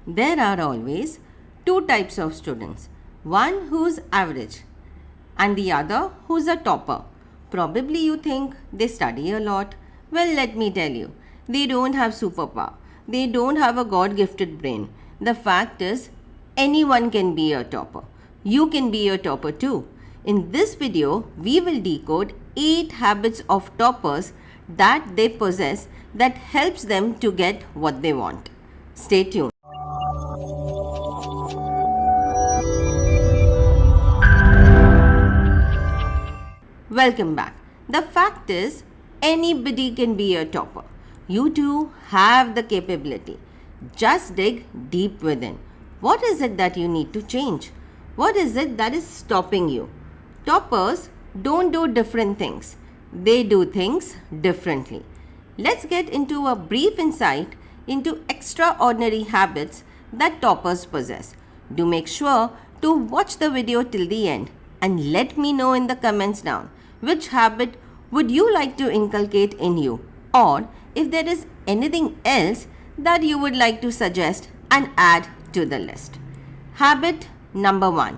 There are always two types of students. One who's average and the other who's a topper. Probably you think they study a lot. Well, let me tell you, they don't have superpower. They don't have a God-gifted brain. The fact is, anyone can be a topper. You can be a topper too. In this video, we will decode 8 habits of toppers that they possess that helps them to get what they want. Stay tuned. Welcome back. The fact is, anybody can be a topper. You too have the capability. Just dig deep within. What is it that you need to change? What is it that is stopping you? Toppers don't do different things. They do things differently. Let's get into a brief insight into extraordinary habits that toppers possess. Do make sure to watch the video till the end and let me know in the comments down which habit would you like to inculcate in you, or if there is anything else that you would like to suggest and add to the list. Habit number 1.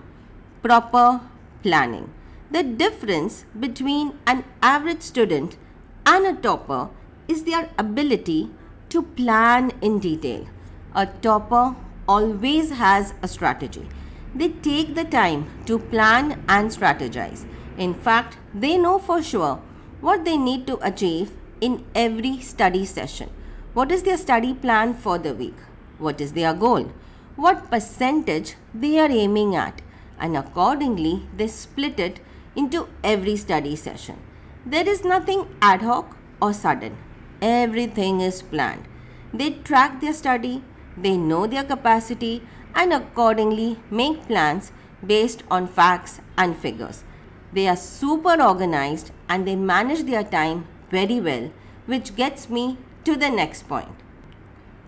Proper planning. The difference between an average student and a topper is their ability to plan in detail. A topper always has a strategy. They take the time to plan and strategize. In fact, they know for sure what they need to achieve in every study session. What is their study plan for the week? What is their goal? What percentage they are aiming at? And accordingly, they split it into every study session. There is nothing ad hoc or sudden. Everything is planned. They track their study, they know their capacity, and accordingly make plans based on facts and figures. They are super organized and they manage their time very well, which gets me to the next point.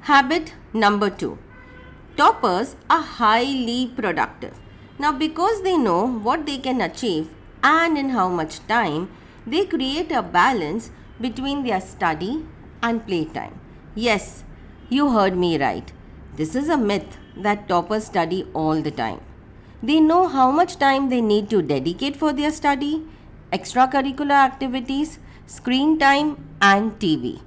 Habit number 2. Toppers are highly productive. Now, because they know what they can achieve and in how much time, they create a balance between their study and playtime. Yes, you heard me right. This is a myth that toppers study all the time. They know how much time they need to dedicate for their study, extracurricular activities, screen time, and TV.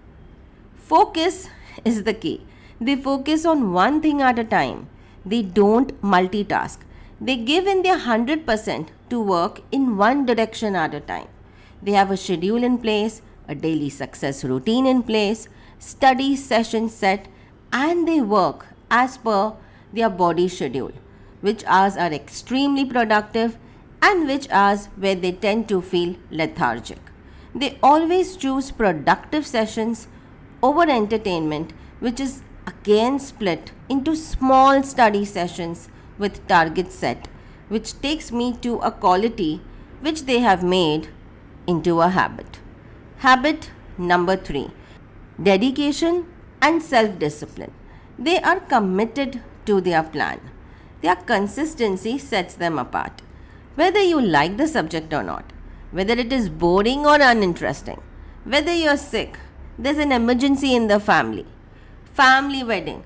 Focus is the key. They focus on one thing at a time. They don't multitask. They give in their 100% to work in one direction at a time. They have a schedule in place, a daily success routine in place, study session set, and they work as per their body schedule. Which hours are extremely productive and which hours where they tend to feel lethargic. They always choose productive sessions over entertainment, which is again split into small study sessions with targets set, which takes me to a quality which they have made into a habit. Habit number 3. Dedication and self-discipline. They are committed to their plan. Their consistency sets them apart. Whether you like the subject or not, whether it is boring or uninteresting, whether you are sick, there's an emergency in the family wedding.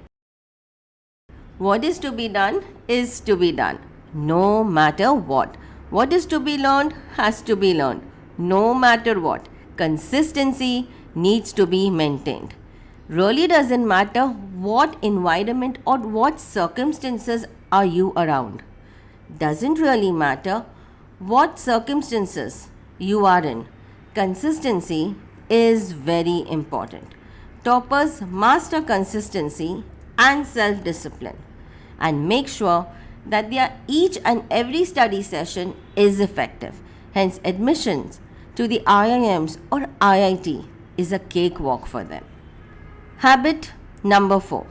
What is to be done is to be done, no matter what. What is to be learned has to be learned, no matter what. Consistency needs to be maintained. Really doesn't matter what environment or what circumstances are you around. Doesn't really matter what circumstances you are in. Consistency is very important. Toppers master consistency and self-discipline and make sure that their each and every study session is effective. Hence, admissions to the IIMs or IIT is a cakewalk for them. Habit number 4.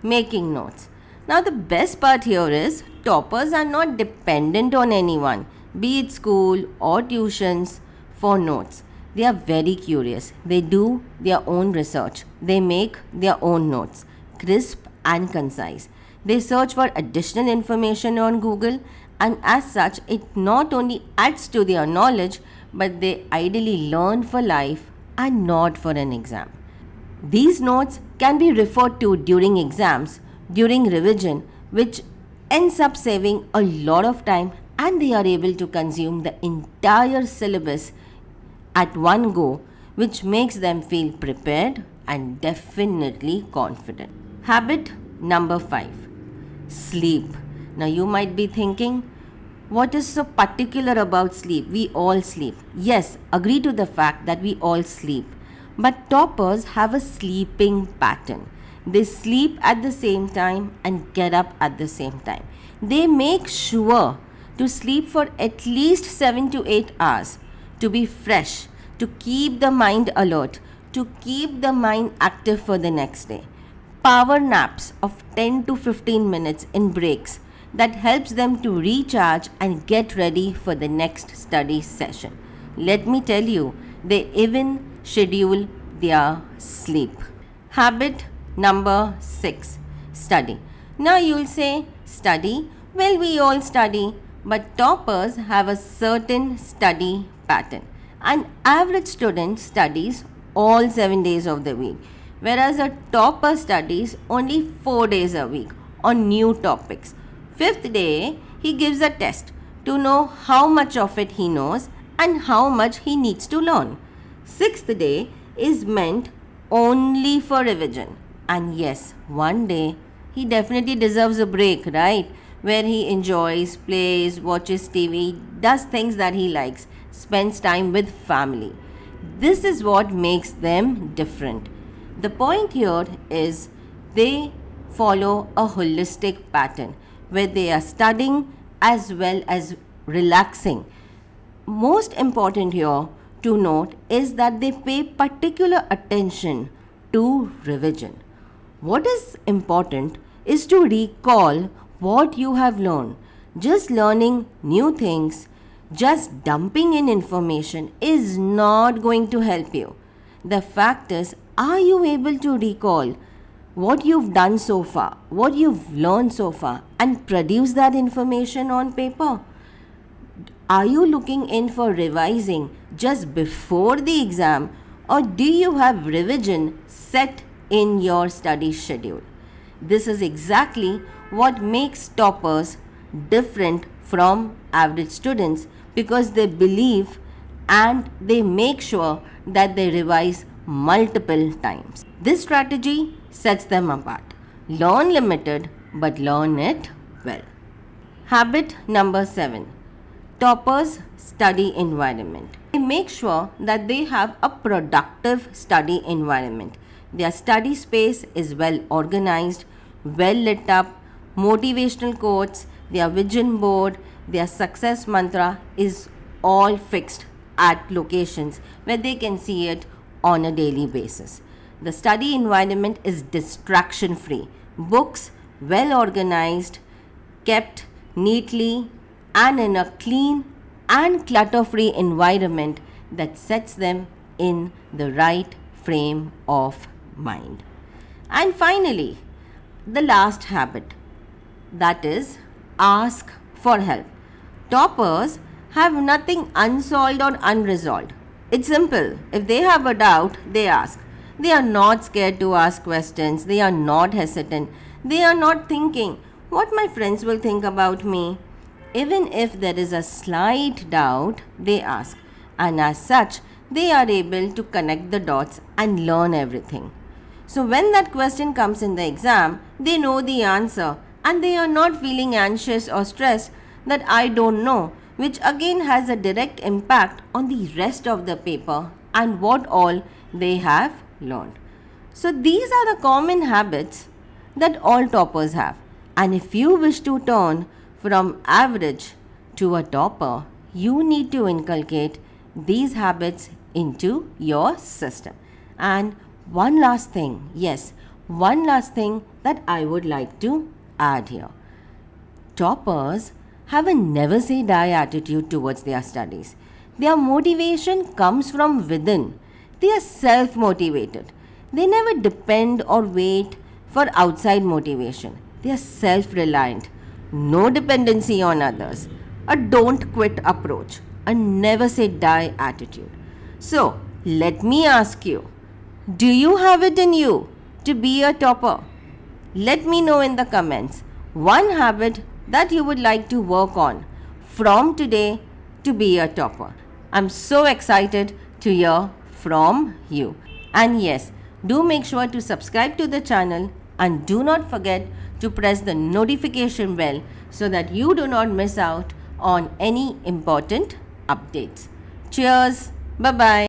Making notes. Now, the best part here is toppers are not dependent on anyone, be it school or tuitions, for notes. They are very curious. They do their own research. They make their own notes, crisp and concise. They search for additional information on Google, and as such, it not only adds to their knowledge, but they ideally learn for life and not for an exam. These notes can be referred to during exams during revision, which ends up saving a lot of time, and they are able to consume the entire syllabus at one go, which makes them feel prepared and definitely confident. Habit number 5, sleep. Now you might be thinking, what is so particular about sleep? We all sleep. Yes, agree to the fact that we all sleep. But toppers have a sleeping pattern. They sleep at the same time and get up at the same time. They make sure to sleep for at least 7 to 8 hours to be fresh, to keep the mind alert, to keep the mind active for the next day. Power naps of 10 to 15 minutes in breaks that helps them to recharge and get ready for the next study session. Let me tell you, they even schedule their sleep. Habit number 6, study. Now you'll say, study? Well, we all study, but toppers have a certain study pattern. An average student studies all 7 days of the week, whereas a topper studies only 4 days a week on new topics. Fifth day, he gives a test to know how much of it he knows and how much he needs to learn. Sixth day is meant only for revision. And yes, one day he definitely deserves a break, right? Where he enjoys, plays, watches TV, does things that he likes, spends time with family. This is what makes them different. The point here is they follow a holistic pattern where they are studying as well as relaxing. Most important here to note is that they pay particular attention to revision. What is important is to recall what you have learned. Just learning new things, just dumping in information is not going to help you. The fact is, are you able to recall what you've done so far, what you've learned so far, and produce that information on paper? Are you looking in for revising just before the exam, or do you have revision set in your study schedule? This is exactly what makes toppers different from average students, because they believe and they make sure that they revise multiple times. This strategy sets them apart. Learn limited, but learn it well. Habit number 7, toppers study environment. They make sure that they have a productive study environment. Their study space is well organized, well lit up, motivational quotes, their vision board, their success mantra is all fixed at locations where they can see it on a daily basis. The study environment is distraction free. Books well organized, kept neatly and in a clean and clutter free environment that sets them in the right frame of mind. And finally, the last habit, that is, ask for help. Toppers have nothing unsolved or unresolved. It's simple. If they have a doubt, they ask. They are not scared to ask questions. They are not hesitant. They are not thinking, what my friends will think about me. Even if there is a slight doubt, they ask. And as such, they are able to connect the dots and learn everything. So when that question comes in the exam, they know the answer and they are not feeling anxious or stressed that I don't know, which again has a direct impact on the rest of the paper and what all they have learned. So these are the common habits that all toppers have. And if you wish to turn from average to a topper, you need to inculcate these habits into your system. And one last thing that I would like to add here. Toppers have a never say die attitude towards their studies. Their motivation comes from within. They are self motivated. They never depend or wait for outside motivation. They are self reliant. No dependency on others. A don't quit approach. A never say die attitude. So, let me ask you, do you have it in you to be a topper? Let me know in the comments one habit that you would like to work on from today to be a topper. I'm so excited to hear from you. And yes, do make sure to subscribe to the channel and do not forget to press the notification bell so that you do not miss out on any important updates. Cheers. Bye bye.